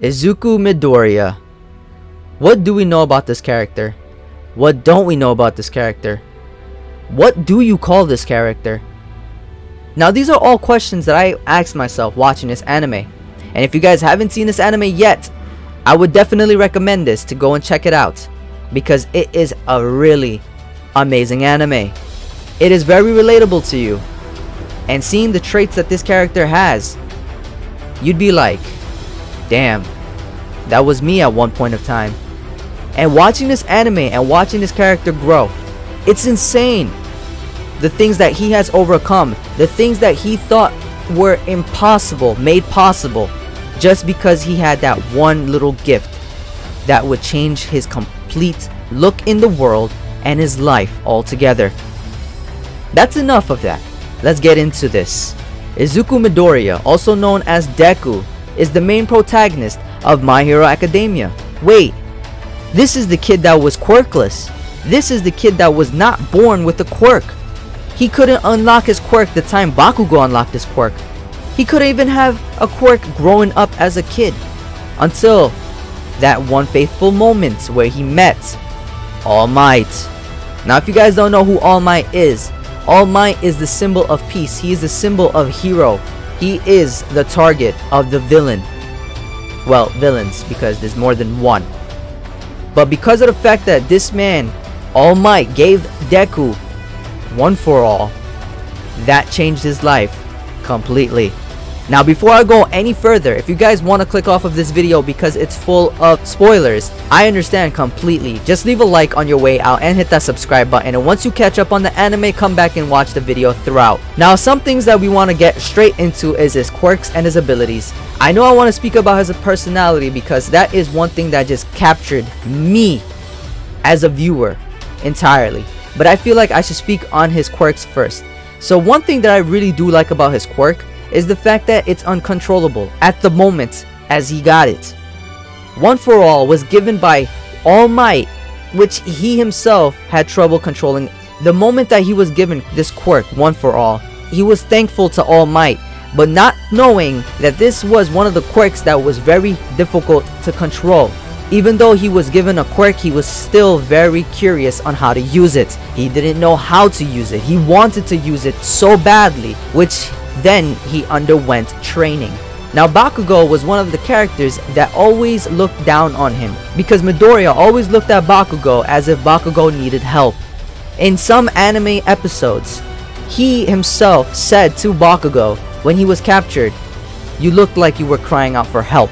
IZUKU Midoriya. What do we know about this character? What don't we know about this character? What do you call this character? Now these are all questions that I asked myself watching this anime. And if you guys haven't seen this anime yet, I would definitely recommend this to go and check it out, because it is a really amazing anime. It is very relatable to you, and seeing the traits that this character has, you'd be like, damn, that was me at one point of time. And watching this anime and watching this character grow, it's insane. The things that he has overcome, the things that he thought were impossible, made possible, just because he had that one little gift that would change his complete look in the world and his life altogether. That's enough of that. Let's get into this. IZUKU Midoriya, also known as Deku, is the main protagonist of My Hero Academia. Wait, this is the kid that was quirkless. This is the kid that was not born with a quirk. He couldn't unlock his quirk the time Bakugo unlocked his quirk. He couldn't even have a quirk growing up as a kid, until that one faithful moment where he met All Might. Now if you guys don't know who All Might is the symbol of peace. He is the symbol of hero. He is the target of the villain. Well, villains, because there's more than one. But because of the fact that this man, All Might, gave Deku one for all, that changed his life completely. Now before I go any further, if you guys want to click off of this video because it's full of spoilers, I understand completely. Just leave a like on your way out and hit that subscribe button, and once you catch up on the anime, come back and watch the video throughout. Now some things that we want to get straight into is his quirks and his abilities. I know I want to speak about his personality because that is one thing that just captured me as a viewer entirely. But I feel like I should speak on his quirks first. So one thing that I really do like about his quirk is the fact that it's uncontrollable at the moment as he got it. One for All was given by All Might, which he himself had trouble controlling. The moment that he was given this quirk, One for All, he was thankful to All Might, but not knowing that this was one of the quirks that was very difficult to control. Even though he was given a quirk, he was still very curious on how to use it. He didn't know how to use it. He wanted to use it so badly, which then he underwent training. Now Bakugo was one of the characters that always looked down on him, because Midoriya always looked at Bakugo as if Bakugo needed help. In some anime episodes, he himself said to Bakugo when he was captured, "You looked like you were crying out for help."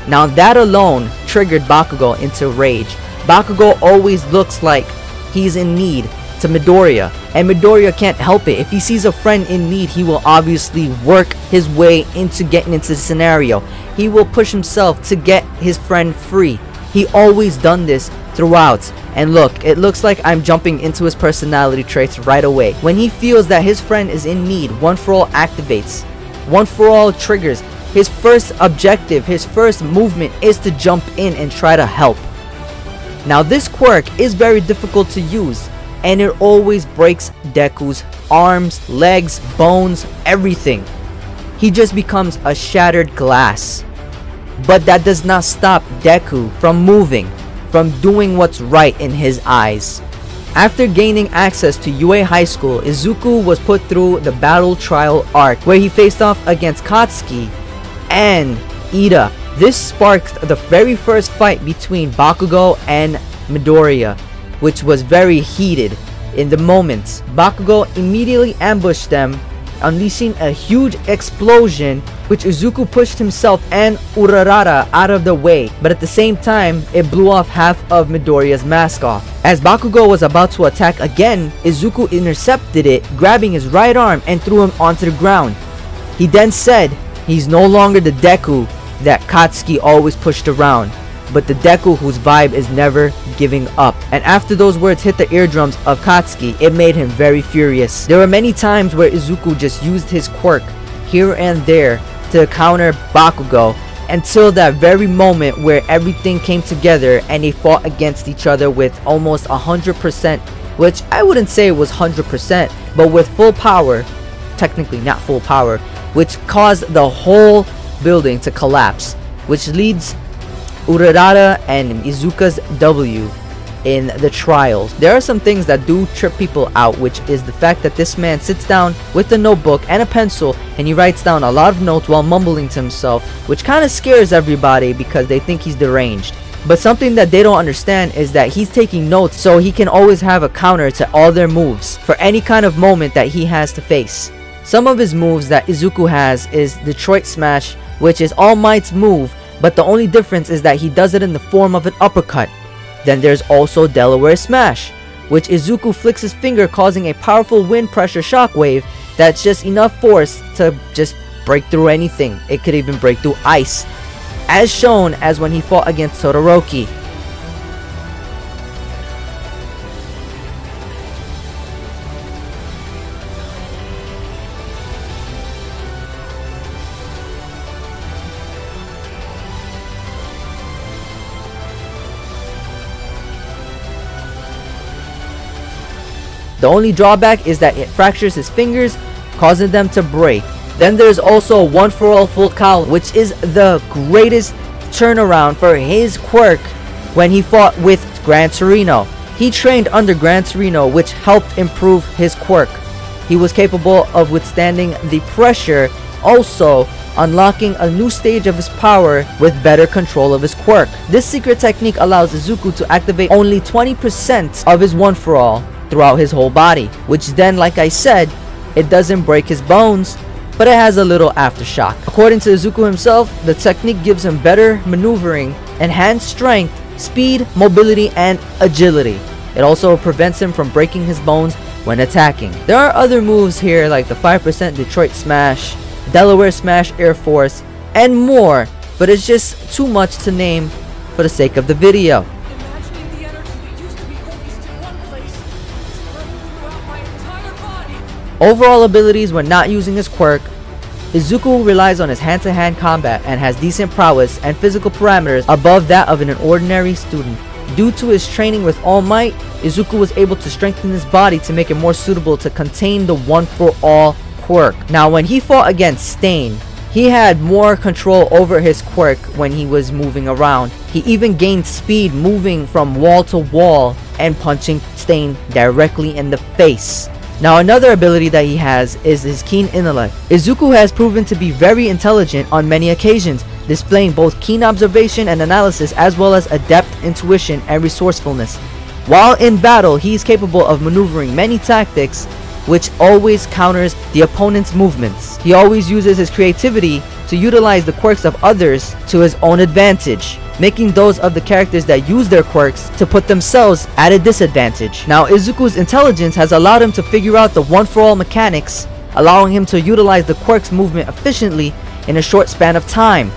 Now that alone triggered Bakugo into rage. Bakugo always looks like he's in need to Midoriya, and Midoriya can't help it. If he sees a friend in need, he will obviously work his way into getting into the scenario. He will push himself to get his friend free. He always done this throughout. And look, it looks like I'm jumping into his personality traits right away. When he feels that his friend is in need, One for All activates. One for All triggers. His first objective, his first movement is to jump in and try to help. Now this quirk is very difficult to use, and it always breaks Deku's arms, legs, bones, everything. He just becomes a shattered glass. But that does not stop Deku from moving, from doing what's right in his eyes. After gaining access to UA High School, IZUKU was put through the Battle Trial arc, where he faced off against Katsuki and Ida. This sparked the very first fight between Bakugo and Midoriya, which was very heated. In the moment, Bakugo immediately ambushed them, unleashing a huge explosion, which IZUKU pushed himself and Urarara out of the way, but at the same time, it blew off half of Midoriya's mask off. As Bakugo was about to attack again, IZUKU intercepted it, grabbing his right arm and threw him onto the ground. He then said he's no longer the Deku that Katsuki always pushed around, but the Deku whose vibe is never giving up. And after those words hit the eardrums of Katsuki, it made him very furious. There were many times where IZUKU just used his quirk here and there to counter Bakugo, until that very moment where everything came together and they fought against each other with almost 100%, which I wouldn't say it was 100%, but with full power, technically not full power, which caused the whole building to collapse, which leads Urarara and Izuka's W in the trials. There are some things that do trip people out, which is the fact that this man sits down with a notebook and a pencil and he writes down a lot of notes while mumbling to himself, which kind of scares everybody because they think he's deranged. But something that they don't understand is that he's taking notes so he can always have a counter to all their moves for any kind of moment that he has to face. Some of his moves that Izuku has is Detroit Smash, which is All Might's move, but the only difference is that he does it in the form of an uppercut. Then there's also Delaware Smash, which Izuku flicks his finger, causing a powerful wind pressure shockwave that's just enough force to just break through anything. It could even break through ice, as shown as when he fought against Todoroki. The only drawback is that it fractures his fingers, causing them to break. Then there's also One for All Full Cowl, which is the greatest turnaround for his quirk when he fought with Gran Torino. He trained under Gran Torino, which helped improve his quirk. He was capable of withstanding the pressure, also unlocking a new stage of his power with better control of his quirk. This secret technique allows Izuku to activate only 20% of his One for All throughout his whole body, which then, like I said, it doesn't break his bones, but it has a little aftershock. According to Izuku himself, the technique gives him better maneuvering, enhanced strength, speed, mobility, and agility. It also prevents him from breaking his bones when attacking. There are other moves here like the 5% Detroit Smash, Delaware Smash Air Force, and more, but it's just too much to name for the sake of the video. Overall abilities when not using his quirk, Izuku relies on his hand-to-hand combat and has decent prowess and physical parameters above that of an ordinary student. Due to his training with All Might, Izuku was able to strengthen his body to make it more suitable to contain the One for All quirk. Now when he fought against Stain, he had more control over his quirk when he was moving around. He even gained speed moving from wall to wall and punching Stain directly in the face. Now another ability that he has is his keen intellect. Izuku has proven to be very intelligent on many occasions, displaying both keen observation and analysis as well as adept intuition and resourcefulness. While in battle, he is capable of maneuvering many tactics, which always counters the opponent's movements. He always uses his creativity to utilize the quirks of others to his own advantage, making those of the characters that use their quirks to put themselves at a disadvantage. Now Izuku's intelligence has allowed him to figure out the One for All mechanics, allowing him to utilize the quirk's movement efficiently in a short span of time.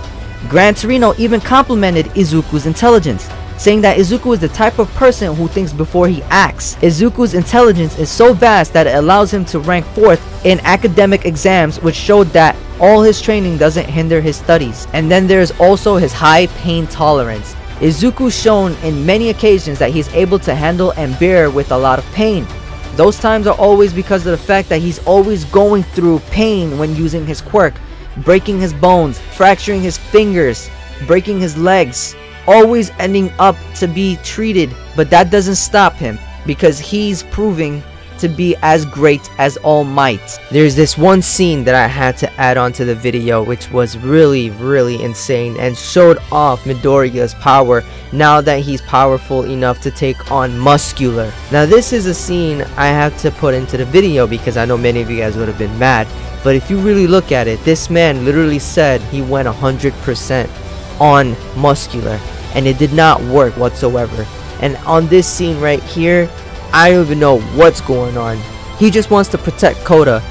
Gran Torino even complimented Izuku's intelligence, saying that Izuku is the type of person who thinks before he acts. Izuku's intelligence is so vast that it allows him to rank 4th in academic exams, which showed that all his training doesn't hinder his studies. And then there's also his high pain tolerance. Izuku's shown in many occasions that he's able to handle and bear with a lot of pain. Those times are always because of the fact that he's always going through pain when using his quirk, breaking his bones, fracturing his fingers, breaking his legs, always ending up to be treated. But that doesn't stop him because he's proving to be as great as All Might. There's this one scene that I had to add on to the video, which was really insane and showed off Midoriya's power now that he's powerful enough to take on Muscular. Now this is a scene I have to put into the video because I know many of you guys would have been mad, but if you really look at it, this man literally said he went 100% on Muscular and it did not work whatsoever. And on this scene right here, I don't even know what's going on. He just wants to protect Kota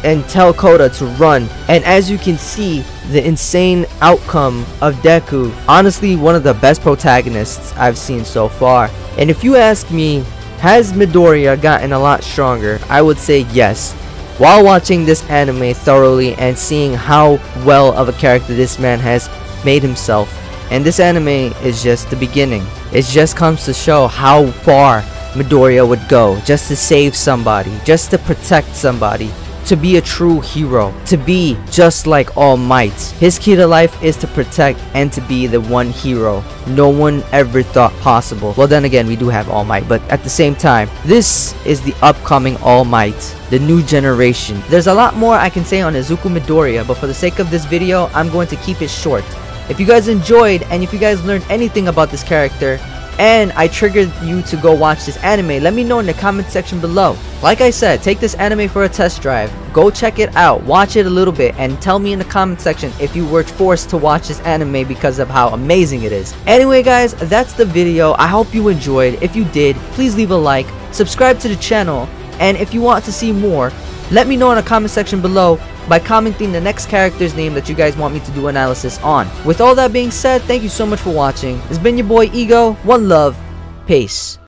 and tell Kota to run. And as you can see, the insane outcome of Deku, honestly one of the best protagonists I've seen so far. And if you ask me, has Midoriya gotten a lot stronger? I would say yes. While watching this anime thoroughly and seeing how well of a character this man has made himself. And this anime is just the beginning. It just comes to show how far Midoriya would go just to save somebody, just to protect somebody. to be a true hero, to be just like All Might. His key to life is to protect and to be the one hero no one ever thought possible. Well, then again, we do have All Might, but at the same time, this is the upcoming All Might, the new generation. There's a lot more I can say on IZUKU Midoriya, but for the sake of this video, I'm going to keep it short. If you guys enjoyed and if you guys learned anything about this character and I triggered you to go watch this anime, let me know in the comment section below. Like I said, take this anime for a test drive, go check it out, watch it a little bit, and tell me in the comment section if you were forced to watch this anime because of how amazing it is. Anyway guys, that's the video. I hope you enjoyed. If you did, please leave a like, subscribe to the channel, and if you want to see more, let me know in the comment section below by commenting the next character's name that you guys want me to do analysis on. With all that being said, thank you so much for watching. It's been your boy Ego. One love. Peace.